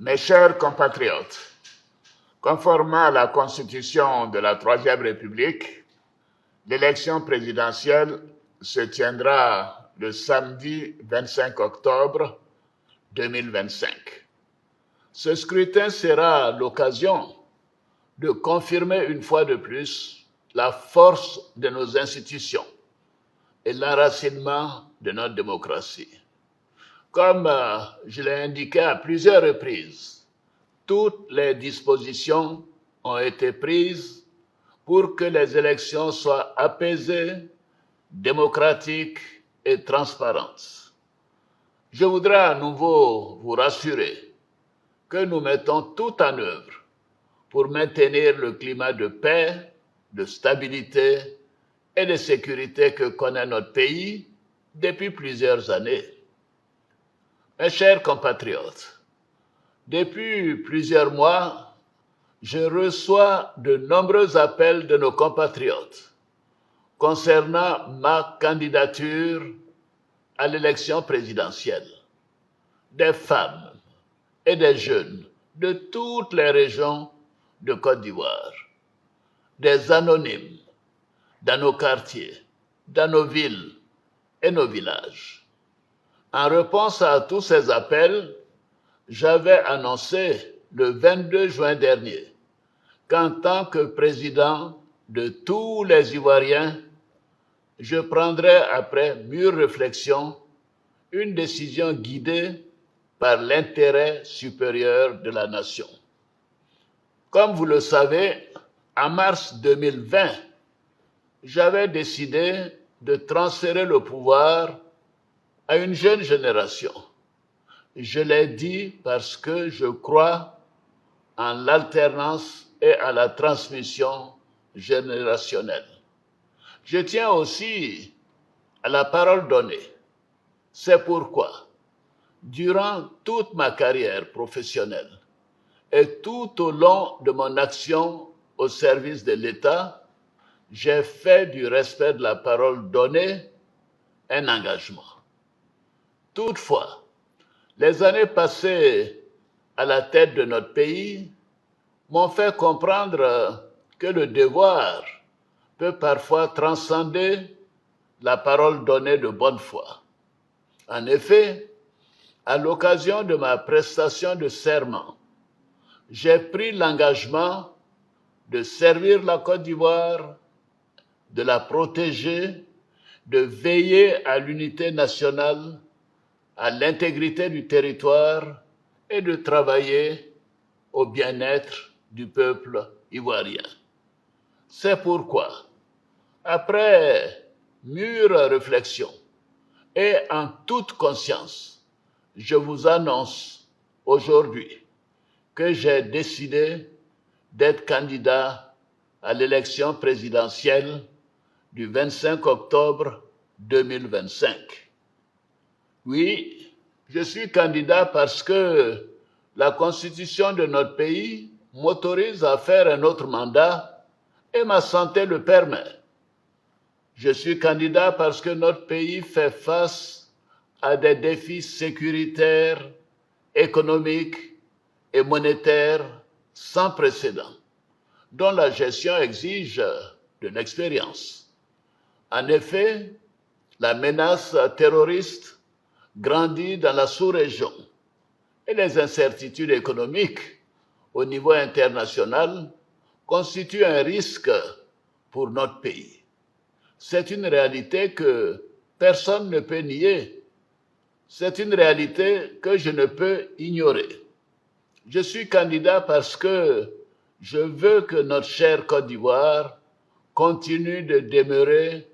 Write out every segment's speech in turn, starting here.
Mes chers compatriotes, conformément à la Constitution de la Troisième République, l'élection présidentielle se tiendra le samedi 25 octobre 2025. Ce scrutin sera l'occasion de confirmer une fois de plus la force de nos institutions et l'enracinement de notre démocratie. Comme je l'ai indiqué à plusieurs reprises, toutes les dispositions ont été prises pour que les élections soient apaisées, démocratiques et transparentes. Je voudrais à nouveau vous rassurer que nous mettons tout en œuvre pour maintenir le climat de paix, de stabilité et de sécurité que connaît notre pays depuis plusieurs années. Mes chers compatriotes, depuis plusieurs mois, je reçois de nombreux appels de nos compatriotes concernant ma candidature à l'élection présidentielle. Des femmes et des jeunes de toutes les régions de Côte d'Ivoire, des anonymes dans nos quartiers, dans nos villes et nos villages. En réponse à tous ces appels, j'avais annoncé le 22 juin dernier qu'en tant que président de tous les Ivoiriens, je prendrai après mûre réflexion une décision guidée par l'intérêt supérieur de la nation. Comme vous le savez, en mars 2020, j'avais décidé de transférer le pouvoir à une jeune génération. Je l'ai dit parce que je crois en l'alternance et à la transmission générationnelle. Je tiens aussi à la parole donnée. C'est pourquoi, durant toute ma carrière professionnelle et tout au long de mon action au service de l'État, j'ai fait du respect de la parole donnée un engagement. Toutefois, les années passées à la tête de notre pays m'ont fait comprendre que le devoir peut parfois transcender la parole donnée de bonne foi. En effet, à l'occasion de ma prestation de serment, j'ai pris l'engagement de servir la Côte d'Ivoire, de la protéger, de veiller à l'unité nationale, à l'intégrité du territoire et de travailler au bien-être du peuple ivoirien. C'est pourquoi, après mûre réflexion et en toute conscience, je vous annonce aujourd'hui que j'ai décidé d'être candidat à l'élection présidentielle du 25 octobre 2025. Oui, je suis candidat parce que la Constitution de notre pays m'autorise à faire un autre mandat et ma santé le permet. Je suis candidat parce que notre pays fait face à des défis sécuritaires, économiques et monétaires sans précédent, dont la gestion exige de l'expérience. En effet, la menace terroriste grandit dans la sous-région et les incertitudes économiques au niveau international constituent un risque pour notre pays. C'est une réalité que personne ne peut nier. C'est une réalité que je ne peux ignorer. Je suis candidat parce que je veux que notre chère Côte d'Ivoire continue de demeurer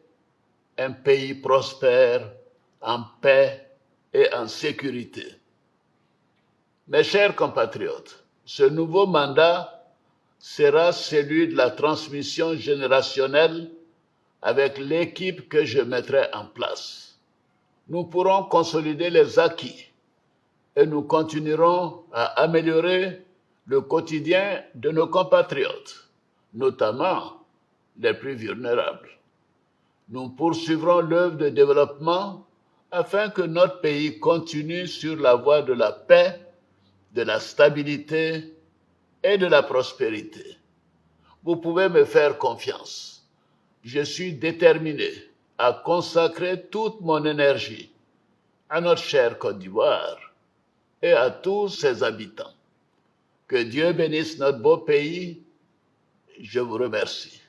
un pays prospère, en paix et en sécurité. Mes chers compatriotes, ce nouveau mandat sera celui de la transmission générationnelle avec l'équipe que je mettrai en place. Nous pourrons consolider les acquis et nous continuerons à améliorer le quotidien de nos compatriotes, notamment les plus vulnérables. Nous poursuivrons l'œuvre de développement afin que notre pays continue sur la voie de la paix de la stabilité et de la prospérité. Vous pouvez me faire confiance. Je suis déterminé à consacrer toute mon énergie à notre chère Côte d'Ivoire et à tous ses habitants. Que Dieu bénisse notre beau pays. Je vous remercie.